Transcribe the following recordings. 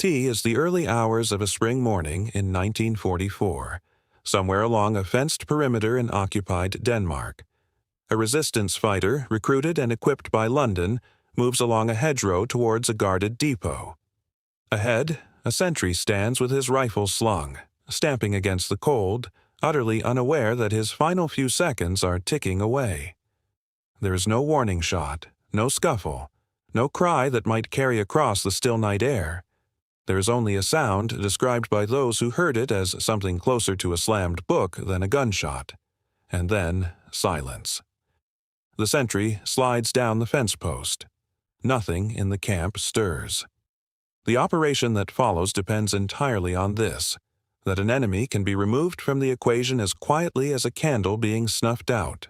T is the early hours of a spring morning in 1944, somewhere along a fenced perimeter in occupied Denmark. A resistance fighter, recruited and equipped by London, moves along a hedgerow towards a guarded depot. Ahead, a sentry stands with his rifle slung, stamping against the cold, utterly unaware that his final few seconds are ticking away. There is no warning shot, no scuffle, no cry that might carry across the still night air. There is only a sound described by those who heard it as something closer to a slammed book than a gunshot. And then silence. The sentry slides down the fence post. Nothing in the camp stirs. The operation that follows depends entirely on this, that an enemy can be removed from the equation as quietly as a candle being snuffed out.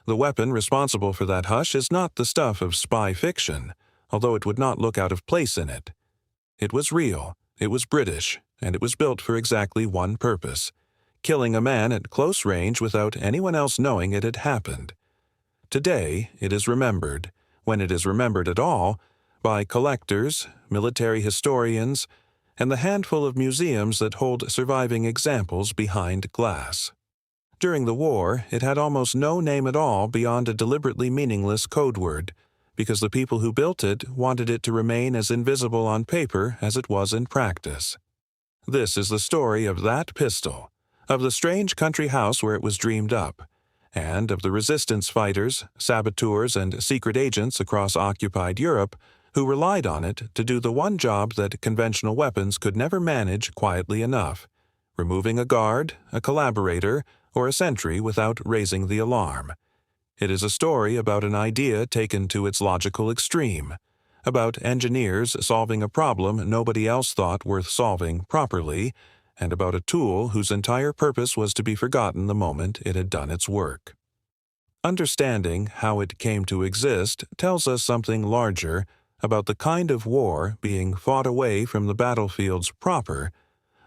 The weapon responsible for that hush is not the stuff of spy fiction, although it would not look out of place in it. It was real, it was British, and it was built for exactly one purpose: killing a man at close range without anyone else knowing it had happened. Today, it is remembered, when it is remembered at all, by collectors, military historians, and the handful of museums that hold surviving examples behind glass. During the war, it had almost no name at all beyond a deliberately meaningless code word, because the people who built it wanted it to remain as invisible on paper as it was in practice. This is the story of that pistol, of the strange country house where it was dreamed up, and of the resistance fighters, saboteurs, and secret agents across occupied Europe who relied on it to do the one job that conventional weapons could never manage quietly enough: removing a guard, a collaborator, or a sentry without raising the alarm. It is a story about an idea taken to its logical extreme, about engineers solving a problem nobody else thought worth solving properly, and about a tool whose entire purpose was to be forgotten the moment it had done its work. Understanding how it came to exist tells us something larger about the kind of war being fought away from the battlefields proper,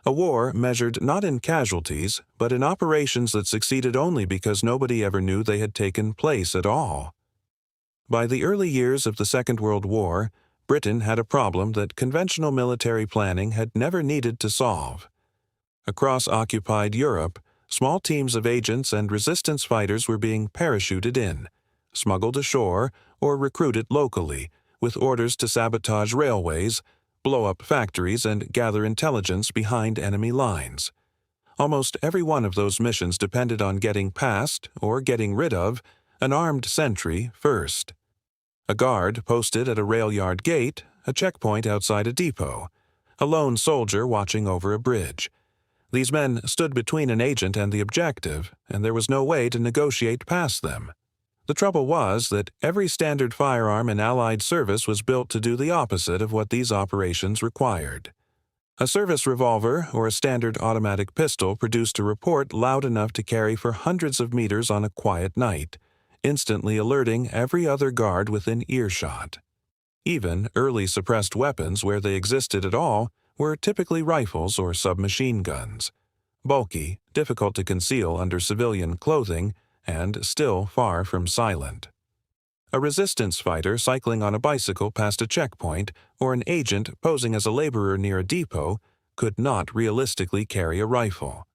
a war measured not in casualties, but in operations that succeeded only because nobody ever knew they had taken place at all. By the early years of the Second World War, Britain had a problem that conventional military planning had never needed to solve. Across occupied Europe, small teams of agents and resistance fighters were being parachuted in, smuggled ashore, or recruited locally, with orders to sabotage railways, blow up factories, and gather intelligence behind enemy lines. Almost every one of those missions depended on getting past, or getting rid of, an armed sentry first. A guard posted at a rail yard gate, a checkpoint outside a depot, a lone soldier watching over a bridge. These men stood between an agent and the objective, and there was no way to negotiate past them. The trouble was that every standard firearm in Allied service was built to do the opposite of what these operations required. A service revolver or a standard automatic pistol produced a report loud enough to carry for hundreds of meters on a quiet night, instantly alerting every other guard within earshot. Even early suppressed weapons, where they existed at all, were typically rifles or submachine guns, bulky, difficult to conceal under civilian clothing, and still far from silent. A resistance fighter cycling on a bicycle past a checkpoint, or an agent posing as a laborer near a depot, could not realistically carry a rifle.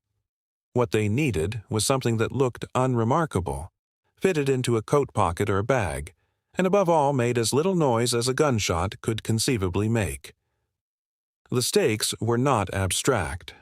What they needed was something that looked unremarkable, fitted into a coat pocket or a bag, and above all made as little noise as a gunshot could conceivably make. The stakes were not abstract.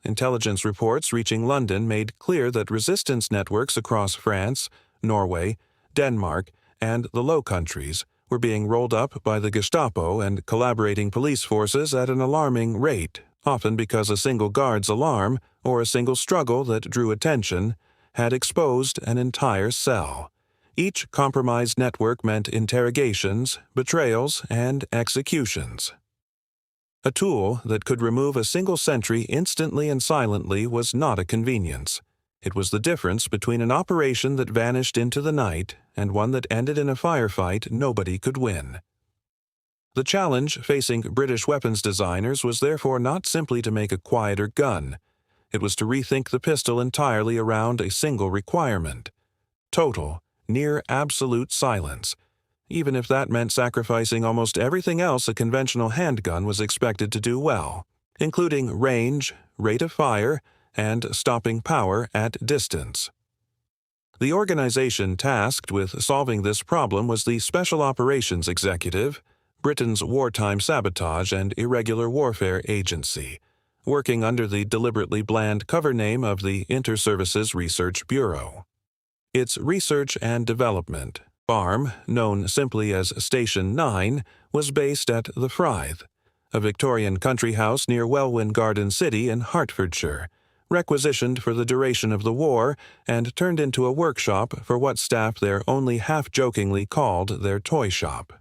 Intelligence reports reaching London made clear that resistance networks across France, Norway, Denmark, and the Low Countries were being rolled up by the Gestapo and collaborating police forces at an alarming rate, often because a single guard's alarm, or a single struggle that drew attention, had exposed an entire cell. Each compromised network meant interrogations, betrayals, and executions. A tool that could remove a single sentry instantly and silently was not a convenience. It was the difference between an operation that vanished into the night and one that ended in a firefight nobody could win. The challenge facing British weapons designers was therefore not simply to make a quieter gun. It was to rethink the pistol entirely around a single requirement: total, near absolute silence, even if that meant sacrificing almost everything else a conventional handgun was expected to do well, including range, rate of fire, and stopping power at distance. The organization tasked with solving this problem was the Special Operations Executive, Britain's Wartime Sabotage and Irregular Warfare Agency, working under the deliberately bland cover name of the Inter-Services Research Bureau. Its research and development farm, known simply as Station 9, was based at the Frythe, a Victorian country house near Welwyn Garden City in Hertfordshire, requisitioned for the duration of the war and turned into a workshop for what staff there only half-jokingly called their toy shop.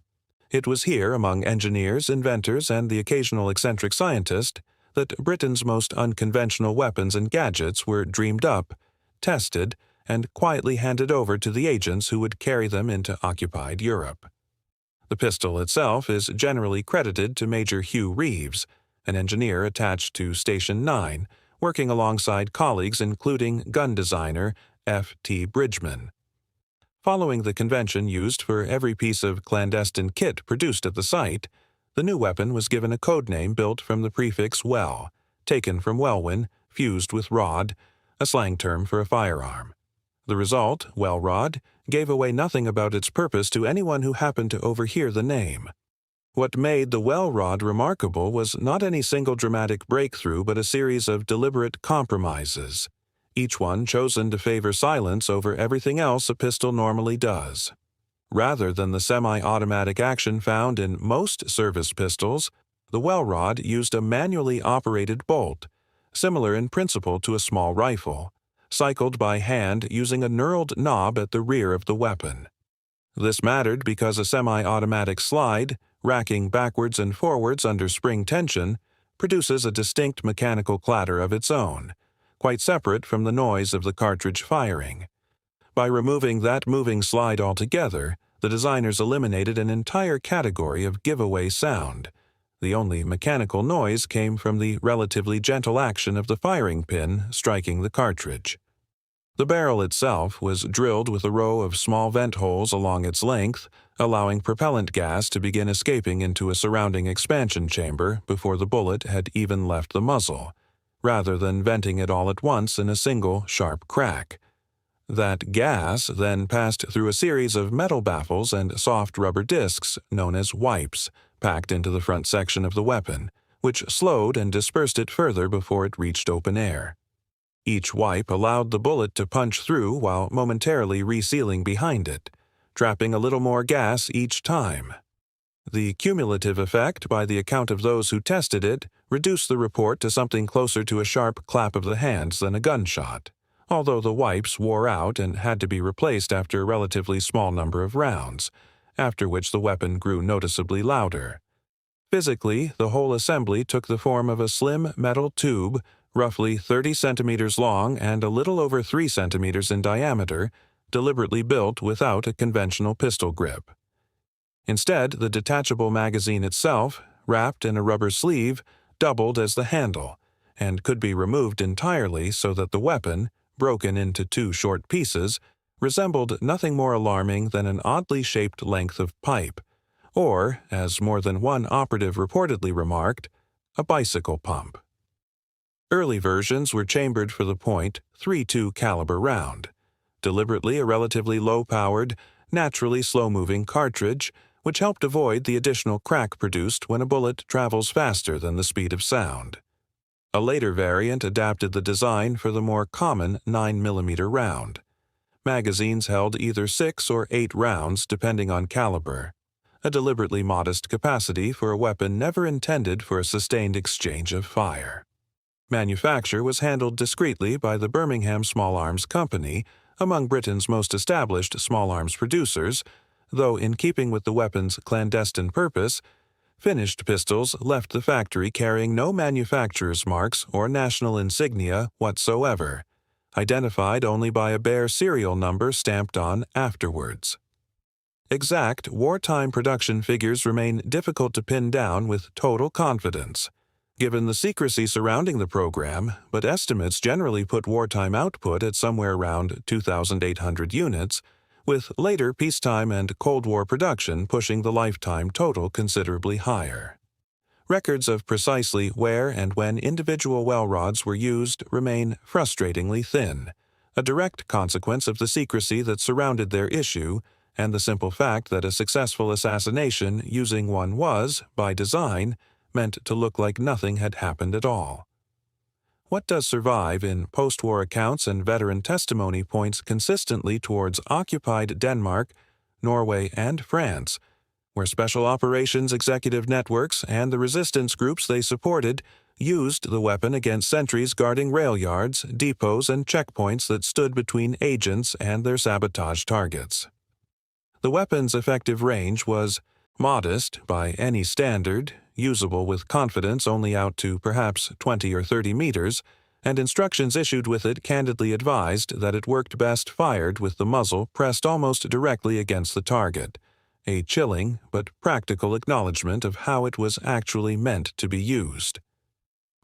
It was here, among engineers, inventors, and the occasional eccentric scientist, that Britain's most unconventional weapons and gadgets were dreamed up, tested, and quietly handed over to the agents who would carry them into occupied Europe. The pistol itself is generally credited to Major Hugh Reeves, an engineer attached to Station 9, working alongside colleagues including gun designer F.T. Bridgman. Following the convention used for every piece of clandestine kit produced at the site, the new weapon was given a code name built from the prefix well, taken from Welwyn, fused with rod, a slang term for a firearm. The result, welrod, gave away nothing about its purpose to anyone who happened to overhear the name. What made the welrod remarkable was not any single dramatic breakthrough but a series of deliberate compromises, each one chosen to favor silence over everything else a pistol normally does. Rather than the semi-automatic action found in most service pistols, the welrod used a manually operated bolt, similar in principle to a small rifle, cycled by hand using a knurled knob at the rear of the weapon. This mattered because a semi-automatic slide, racking backwards and forwards under spring tension, produces a distinct mechanical clatter of its own, quite separate from the noise of the cartridge firing. By removing that moving slide altogether, the designers eliminated an entire category of giveaway sound. The only mechanical noise came from the relatively gentle action of the firing pin striking the cartridge. The barrel itself was drilled with a row of small vent holes along its length, allowing propellant gas to begin escaping into a surrounding expansion chamber before the bullet had even left the muzzle, rather than venting it all at once in a single sharp crack. That gas then passed through a series of metal baffles and soft rubber discs known as wipes, packed into the front section of the weapon, which slowed and dispersed it further before it reached open air. Each wipe allowed the bullet to punch through while momentarily resealing behind it, trapping a little more gas each time. The cumulative effect, by the account of those who tested it, reduced the report to something closer to a sharp clap of the hands than a gunshot, although the wipes wore out and had to be replaced after a relatively small number of rounds, after which the weapon grew noticeably louder. Physically, the whole assembly took the form of a slim metal tube, roughly 30 centimeters long and a little over 3 centimeters in diameter, deliberately built without a conventional pistol grip. Instead, the detachable magazine itself, wrapped in a rubber sleeve, doubled as the handle, and could be removed entirely so that the weapon, broken into 2 short pieces, resembled nothing more alarming than an oddly shaped length of pipe, or, as more than one operative reportedly remarked, a bicycle pump. Early versions were chambered for the .32 caliber round, deliberately a relatively low-powered, naturally slow-moving cartridge, which helped avoid the additional crack produced when a bullet travels faster than the speed of sound. A later variant adapted the design for the more common 9mm round. Magazines held either 6 or 8 rounds depending on caliber, a deliberately modest capacity for a weapon never intended for a sustained exchange of fire. Manufacture was handled discreetly by the Birmingham Small Arms Company, among Britain's most established small arms producers, though in keeping with the weapon's clandestine purpose, finished pistols left the factory carrying no manufacturer's marks or national insignia whatsoever, identified only by a bare serial number stamped on afterwards. Exact wartime production figures remain difficult to pin down with total confidence, given the secrecy surrounding the program, but estimates generally put wartime output at somewhere around 2,800 units, with later peacetime and Cold War production pushing the lifetime total considerably higher. Records of precisely where and when individual well rods were used remain frustratingly thin, a direct consequence of the secrecy that surrounded their issue and the simple fact that a successful assassination using one was, by design, meant to look like nothing had happened at all. What does survive in post-war accounts and veteran testimony points consistently towards occupied Denmark, Norway, and France, where special operations executive networks and the resistance groups they supported used the weapon against sentries guarding rail yards, depots, and checkpoints that stood between agents and their sabotage targets. The weapon's effective range was modest by any standard, usable with confidence only out to perhaps 20 or 30 meters, and instructions issued with it candidly advised that it worked best fired with the muzzle pressed almost directly against the target, a chilling but practical acknowledgement of how it was actually meant to be used.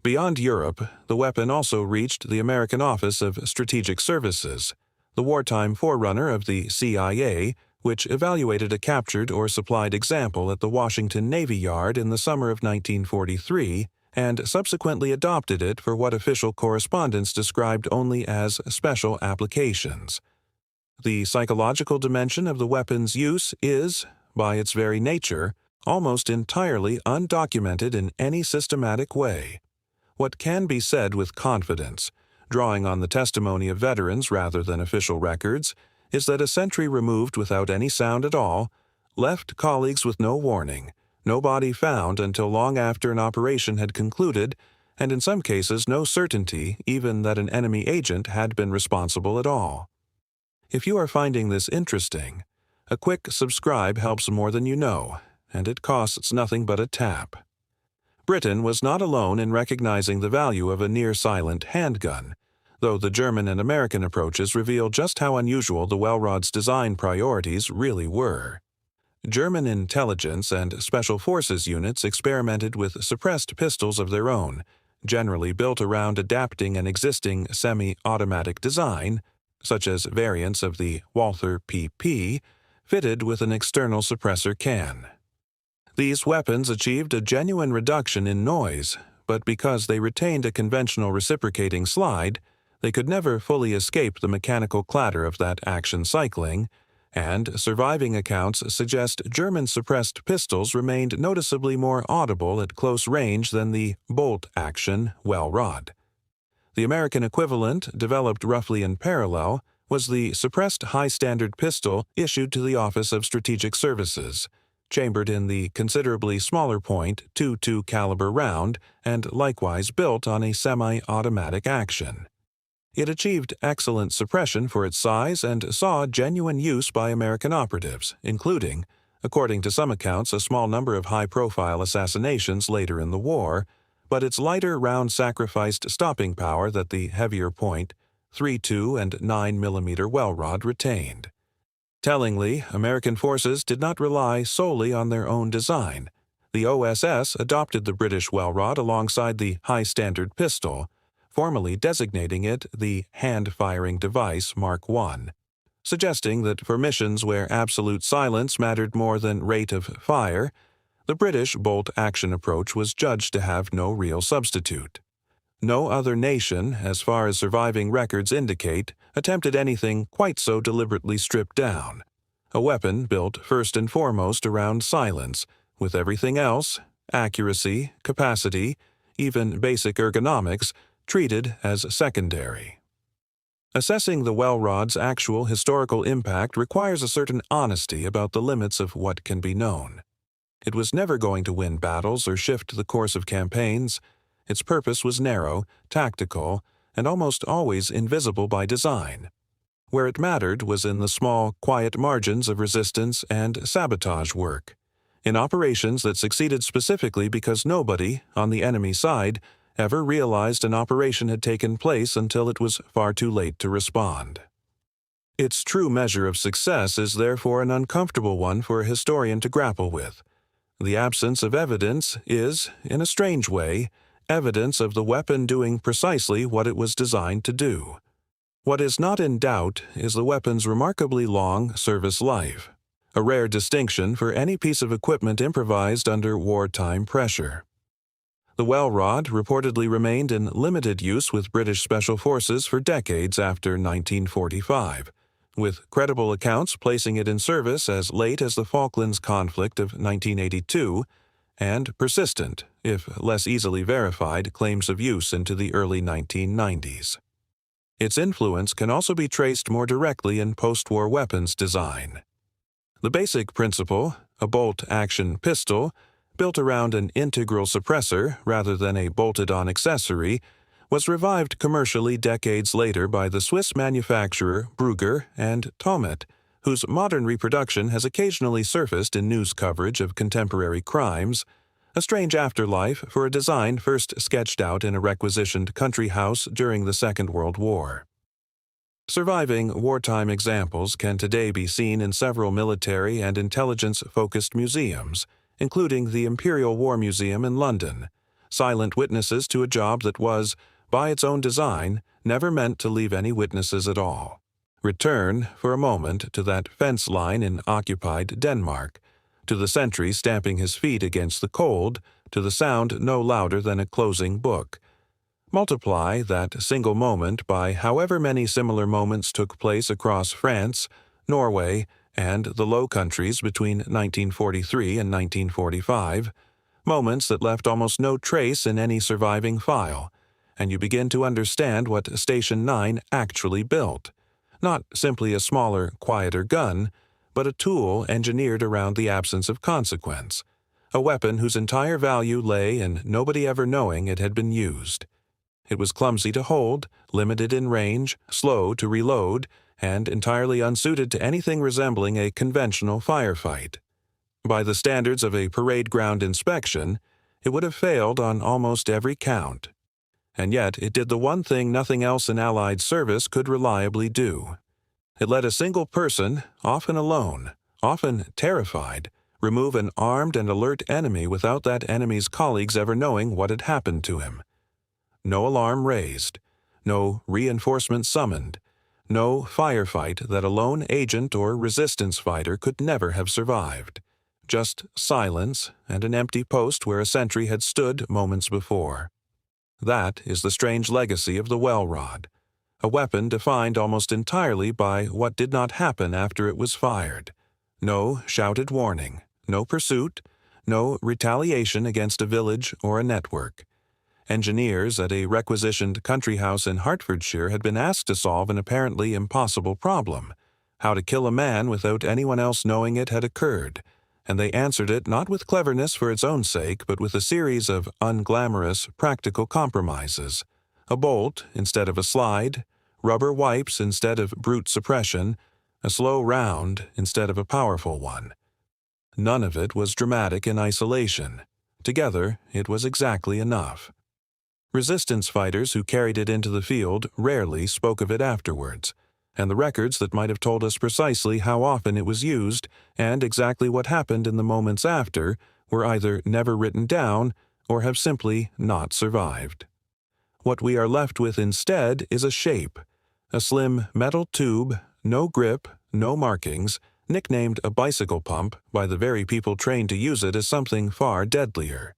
Beyond Europe, the weapon also reached the American Office of Strategic Services, the wartime forerunner of the CIA, which evaluated a captured or supplied example at the Washington Navy Yard in the summer of 1943 and subsequently adopted it for what official correspondence described only as special applications. The psychological dimension of the weapon's use is, by its very nature, almost entirely undocumented in any systematic way. What can be said with confidence, drawing on the testimony of veterans rather than official records, is that a sentry removed without any sound at all left colleagues with no warning, no body found until long after an operation had concluded, and in some cases no certainty even that an enemy agent had been responsible at all. If you are finding this interesting, a quick subscribe helps more than you know, and it costs nothing but a tap. Britain was not alone in recognizing the value of a near-silent handgun, though the German and American approaches reveal just how unusual the Welrod's design priorities really were. German intelligence and special forces units experimented with suppressed pistols of their own, generally built around adapting an existing semi-automatic design, such as variants of the Walther PP, fitted with an external suppressor can. These weapons achieved a genuine reduction in noise, but because they retained a conventional reciprocating slide, they could never fully escape the mechanical clatter of that action cycling, and surviving accounts suggest German suppressed pistols remained noticeably more audible at close range than the bolt-action welrod. The American equivalent, developed roughly in parallel, was the suppressed high-standard pistol issued to the Office of Strategic Services, chambered in the considerably smaller point .22 caliber round and likewise built on a semi-automatic action. It achieved excellent suppression for its size and saw genuine use by American operatives, including, according to some accounts, a small number of high-profile assassinations later in the war, but its lighter round sacrificed stopping power that the heavier point, .32 and 9mm welrod retained. Tellingly, American forces did not rely solely on their own design. The OSS adopted the British welrod alongside the high-standard pistol, formally designating it the hand-firing device Mark I, suggesting that for missions where absolute silence mattered more than rate of fire, the British bolt-action approach was judged to have no real substitute. No other nation, as far as surviving records indicate, attempted anything quite so deliberately stripped down. A weapon built first and foremost around silence, with everything else, accuracy, capacity, even basic ergonomics, treated as secondary. Assessing the welrod's actual historical impact requires a certain honesty about the limits of what can be known. It was never going to win battles or shift the course of campaigns. Its purpose was narrow, tactical, and almost always invisible by design. Where it mattered was in the small, quiet margins of resistance and sabotage work, in operations that succeeded specifically because nobody, on the enemy side, ever realized an operation had taken place until it was far too late to respond. Its true measure of success is therefore an uncomfortable one for a historian to grapple with. The absence of evidence is, in a strange way, evidence of the weapon doing precisely what it was designed to do. What is not in doubt is the weapon's remarkably long service life, a rare distinction for any piece of equipment improvised under wartime pressure. The welrod reportedly remained in limited use with British Special Forces for decades after 1945, with credible accounts placing it in service as late as the Falklands conflict of 1982, and persistent, if less easily verified, claims of use into the early 1990s. Its influence can also be traced more directly in post-war weapons design. The basic principle, a bolt-action pistol, built around an integral suppressor rather than a bolted-on accessory, was revived commercially decades later by the Swiss manufacturer Brugger and Tomet, whose modern reproduction has occasionally surfaced in news coverage of contemporary crimes, a strange afterlife for a design first sketched out in a requisitioned country house during the Second World War. Surviving wartime examples can today be seen in several military and intelligence-focused museums, including the Imperial War Museum in London, silent witnesses to a job that was, by its own design, never meant to leave any witnesses at all. Return, for a moment, to that fence line in occupied Denmark, to the sentry stamping his feet against the cold, to the sound no louder than a closing book. Multiply that single moment by however many similar moments took place across France, Norway, and the Low Countries between 1943 and 1945, moments that left almost no trace in any surviving file, and you begin to understand what Station 9 actually built. Not simply a smaller, quieter gun, but a tool engineered around the absence of consequence, a weapon whose entire value lay in nobody ever knowing it had been used. It was clumsy to hold, limited in range, slow to reload, and entirely unsuited to anything resembling a conventional firefight. By the standards of a parade ground inspection, it would have failed on almost every count. And yet it did the one thing nothing else in Allied service could reliably do. It let a single person, often alone, often terrified, remove an armed and alert enemy without that enemy's colleagues ever knowing what had happened to him. No alarm raised, no reinforcement summoned, no firefight that a lone agent or resistance fighter could never have survived. Just silence and an empty post where a sentry had stood moments before. That is the strange legacy of the welrod, a weapon defined almost entirely by what did not happen after it was fired. No shouted warning, no pursuit, no retaliation against a village or a network. Engineers at a requisitioned country house in Hertfordshire had been asked to solve an apparently impossible problem, how to kill a man without anyone else knowing it had occurred, and they answered it not with cleverness for its own sake, but with a series of unglamorous, practical compromises. A bolt instead of a slide, rubber wipes instead of brute suppression, a slow round instead of a powerful one. None of it was dramatic in isolation. Together, it was exactly enough. Resistance fighters who carried it into the field rarely spoke of it afterwards, and the records that might have told us precisely how often it was used and exactly what happened in the moments after were either never written down or have simply not survived. What we are left with instead is a shape, a slim metal tube, no grip, no markings, nicknamed a bicycle pump by the very people trained to use it as something far deadlier.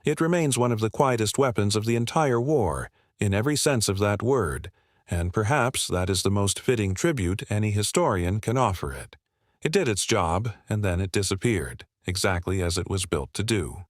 It remains one of the quietest weapons of the entire war, in every sense of that word, and perhaps that is the most fitting tribute any historian can offer it. It did its job, and then it disappeared, exactly as it was built to do.